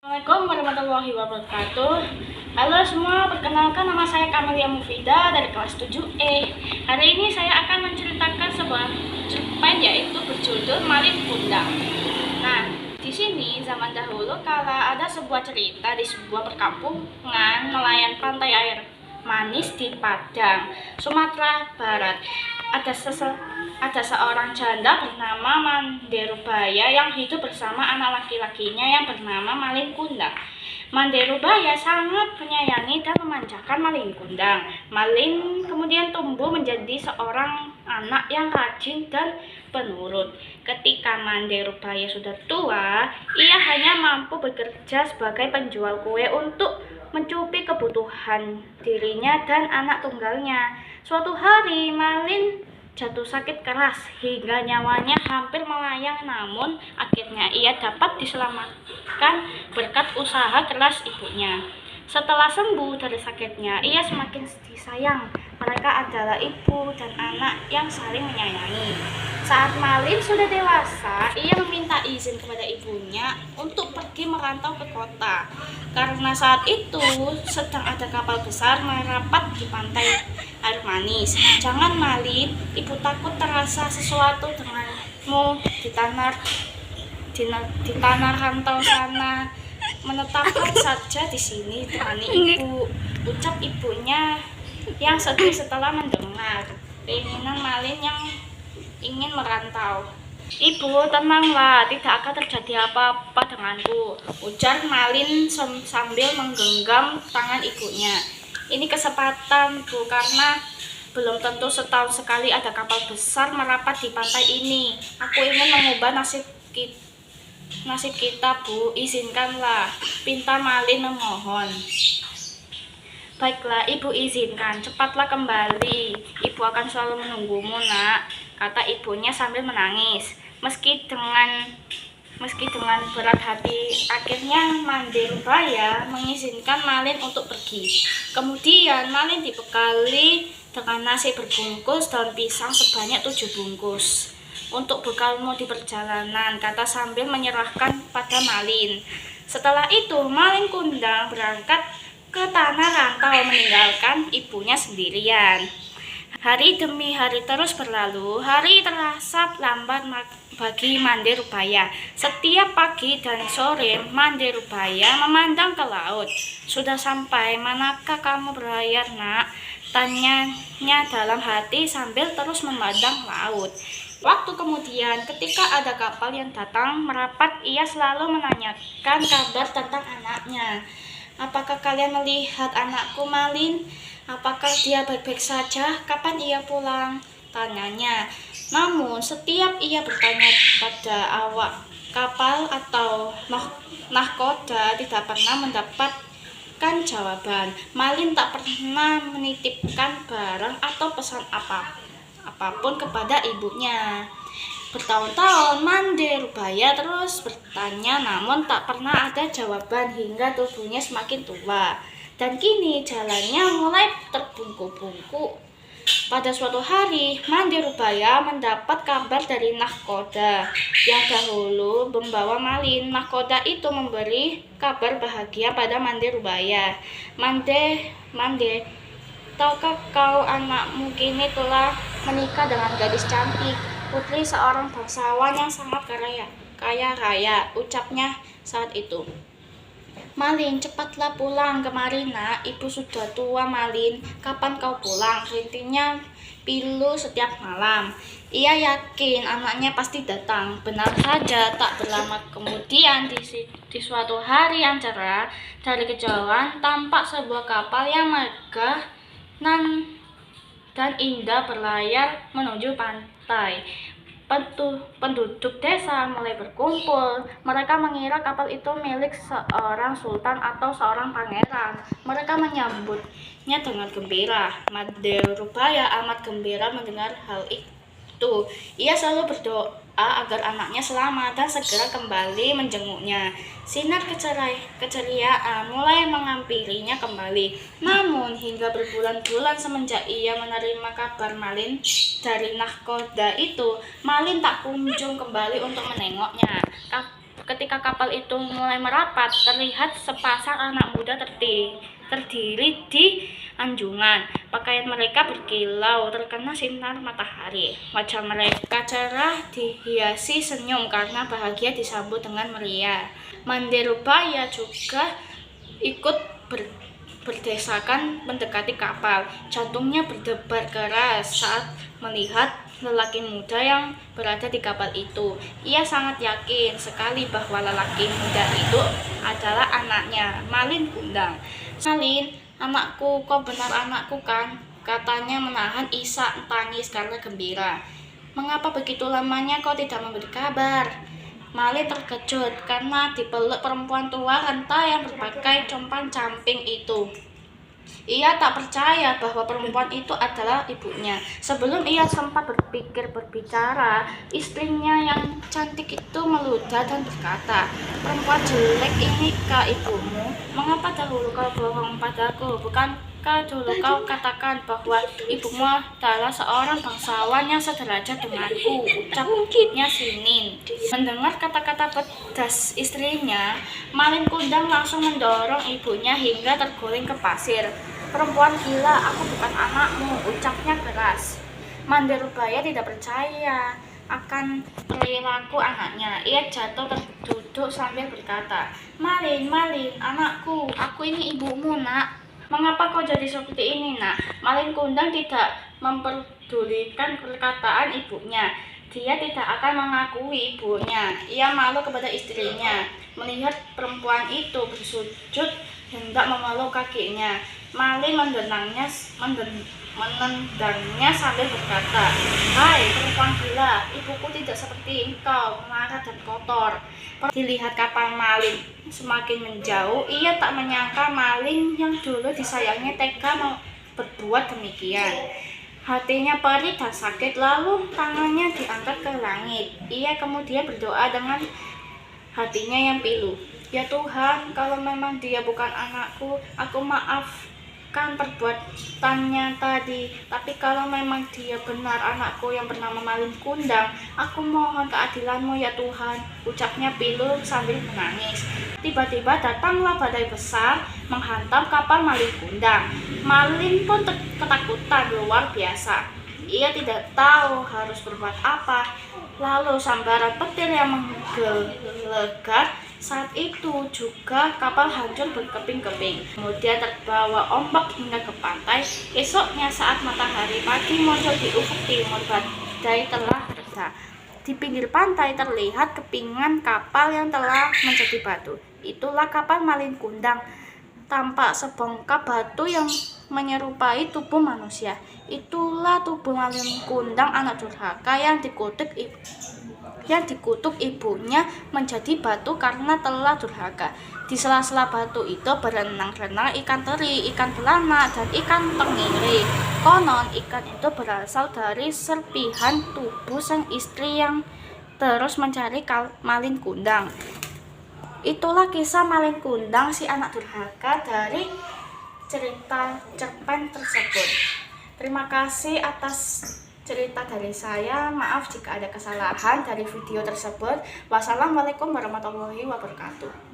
Assalamualaikum warahmatullahi wabarakatuh. Halo semua, perkenalkan nama saya Kamelia Mufida dari kelas 7E. Hari ini saya akan menceritakan sebuah cerpen yaitu berjudul Malin Kundang. Nah, di sini zaman dahulu kala ada sebuah cerita di sebuah perkampungan nelayan pantai air manis di Padang, Sumatera Barat. Ada seorang janda bernama Manderubaya yang hidup bersama anak laki-lakinya yang bernama Malin Kundang. Manderubaya sangat menyayangi dan memanjakan Malin Kundang. Malin kemudian tumbuh menjadi seorang anak yang rajin dan penurut. Ketika Manderubaya sudah tua, ia hanya mampu bekerja sebagai penjual kue untuk mencukupi kebutuhan dirinya dan anak tunggalnya. Suatu hari, Malin jatuh sakit keras hingga nyawanya hampir melayang, namun akhirnya ia dapat diselamatkan berkat usaha keras ibunya. Setelah sembuh dari sakitnya, ia semakin disayang. Mereka adalah ibu dan anak yang saling menyayangi. Saat Malin sudah dewasa, ia meminta izin kepada ibunya untuk pergi merantau ke kota. Karena saat itu sedang ada kapal besar merapat di pantai air manis. Jangan Malin, ibu takut terasa sesuatu denganmu di tanah rantau sana. Menetapkan saja di sini temani ibu, ucap ibunya yang sedih setelah mendengar keinginan Malin yang ingin merantau. Ibu, tenanglah, tidak akan terjadi apa-apa denganku, ujar Malin sambil menggenggam tangan ibunya. Ini kesempatan, Bu, karena belum tentu setahun sekali ada kapal besar merapat di pantai ini. Aku ingin mengubah nasib kita, Bu. Izinkanlah, pinta Malin memohon. Baiklah, ibu izinkan. Cepatlah kembali. Ibu akan selalu menunggumu, nak, kata ibunya sambil menangis. Meski dengan berat hati, akhirnya Manderubaya mengizinkan Malin untuk pergi. Kemudian Malin dibekali dengan nasi berbungkus daun pisang sebanyak 7 bungkus. Untuk bekalmu di perjalanan, kata sambil menyerahkan pada Malin. Setelah itu, Malin Kundang berangkat ke tanah rantau meninggalkan ibunya sendirian. Hari demi hari terus berlalu. Hari terasa lambat bagi Manderubaya. Setiap pagi dan sore Manderubaya memandang ke laut. Sudah sampai manakah kamu berlayar, nak? Tanyanya dalam hati sambil terus memandang laut. Waktu kemudian, ketika ada kapal yang datang merapat, ia selalu menanyakan kabar tentang anaknya. Apakah kalian melihat anakku, Malin? Apakah dia baik-baik saja? Kapan ia pulang? Tanyanya. Namun, setiap ia bertanya pada awak kapal atau nahkoda, tidak pernah mendapatkan jawaban. Malin tak pernah menitipkan barang atau pesan apapun kepada ibunya. Bertahun-tahun Manderubaya terus bertanya, namun tak pernah ada jawaban hingga tubuhnya semakin tua dan kini jalannya mulai terbungkuk-bungkuk. Pada suatu hari, Manderubaya mendapat kabar dari nahkoda yang dahulu membawa Malin. Nahkoda itu memberi kabar bahagia pada Manderubaya. Mande, tahukah kau anakmu kini telah menikah dengan gadis cantik, putri seorang bangsawan yang sangat kaya raya, ucapnya saat itu. Malin, cepatlah pulang kemari, nak. Ibu sudah tua, Malin. Kapan kau pulang? Rintinya pilu setiap malam. Ia yakin anaknya pasti datang. Benar saja, tak berlama kemudian di suatu hari yang cerah, dari kejauhan tampak sebuah kapal yang megah dan indah berlayar menuju pantai. Penduduk desa mulai berkumpul. Mereka mengira kapal itu milik seorang sultan atau seorang pangeran. Mereka menyambutnya dengan gembira. Manderubaya amat gembira mendengar hal itu. Ia selalu berdoa agar anaknya selamat dan segera kembali menjenguknya. Sinar keceriaan mulai menghampirinya kembali. Namun hingga berbulan-bulan semenjak ia menerima kabar Malin dari nahkoda itu, Malin tak kunjung kembali untuk menengoknya. Ketika kapal itu mulai merapat, terlihat sepasang anak muda terdiri di anjungan. Pakaian mereka berkilau terkena sinar matahari. Wajah mereka cerah dihiasi senyum karena bahagia disambut dengan meriah. Mandirubaya juga ikut berdesakan mendekati kapal. Jantungnya berdebar keras saat melihat lelaki muda yang berada di kapal itu. Ia sangat yakin sekali bahwa lelaki muda itu adalah anaknya, Malin Kundang. "Malin, anakku, kau benar anakku kan?" katanya menahan isak tangis karena gembira. "Mengapa begitu lamanya kau tidak memberi kabar?" Malin terkejut karena dipeluk perempuan tua renta yang berpakai compang-camping itu. Ia tak percaya bahwa perempuan itu adalah ibunya. Sebelum ia sempat berpikir berbicara, istrinya yang cantik itu meludah dan berkata, "Perempuan jelek ini kah ibumu? Mengapa dahulu kau bohong padaku? Bukankah dulu kau katakan bahwa ibumu adalah seorang bangsawan yang sederajat denganku?" ucapnya Sinin. Mendengar kata-kata pedas istrinya, Malin Kundang langsung mendorong ibunya hingga terguling ke pasir. "Perempuan gila, aku bukan anakmu," ucapnya keras. Mandirubaya tidak percaya akan perilaku anaknya. Ia jatuh terduduk sambil berkata, "Malin, Malin, anakku, aku ini ibumu, nak. Mengapa kau jadi seperti ini, nak?" Malin Kundang tidak memperdulikan perkataan ibunya. Dia tidak akan mengakui ibunya. Ia malu kepada istrinya. Melihat perempuan itu bersujud hendak memeluk kakinya, Malin menendangnya sambil berkata, "Hai perempuan gila, ibuku tidak seperti engkau, marah dan kotor." Dilihat kapal Malin semakin menjauh, ia tak menyangka Malin yang dulu disayangnya tega berbuat demikian. Hatinya perih dan sakit, lalu tangannya diangkat ke langit. Ia kemudian berdoa dengan hatinya yang pilu. "Ya Tuhan, kalau memang dia bukan anakku, aku maafkan perbuatannya tadi. Tapi kalau memang dia benar anakku yang bernama Malin Kundang, aku mohon keadilanmu ya Tuhan," ucapnya pilu sambil menangis. Tiba-tiba datanglah badai besar menghantam kapal Malin Kundang. Malin pun ketakutan luar biasa. Ia tidak tahu harus berbuat apa. Lalu sambaran petir yang menggelegar. Saat itu juga kapal hancur berkeping-keping, kemudian terbawa ombak hingga ke pantai. Esoknya saat matahari pagi muncul di ufuk timur, badai telah reda. Di pinggir pantai terlihat kepingan kapal yang telah menjadi batu. Itulah kapal Malin Kundang. Tampak sebongkah batu yang menyerupai tubuh manusia. Itulah tubuh Malin Kundang, anak durhaka yang dikutuk ibunya menjadi batu karena telah durhaka. Di sela-sela batu itu berenang-renang ikan teri, ikan belana, dan ikan tenggiri. Konon ikan itu berasal dari serpihan tubuh sang istri yang terus mencari Malin Kundang. Itulah kisah Malin Kundang, si anak durhaka dari cerita cerpen tersebut. Terima kasih atas cerita dari saya. Maaf jika ada kesalahan dari video tersebut. Wassalamualaikum warahmatullahi wabarakatuh.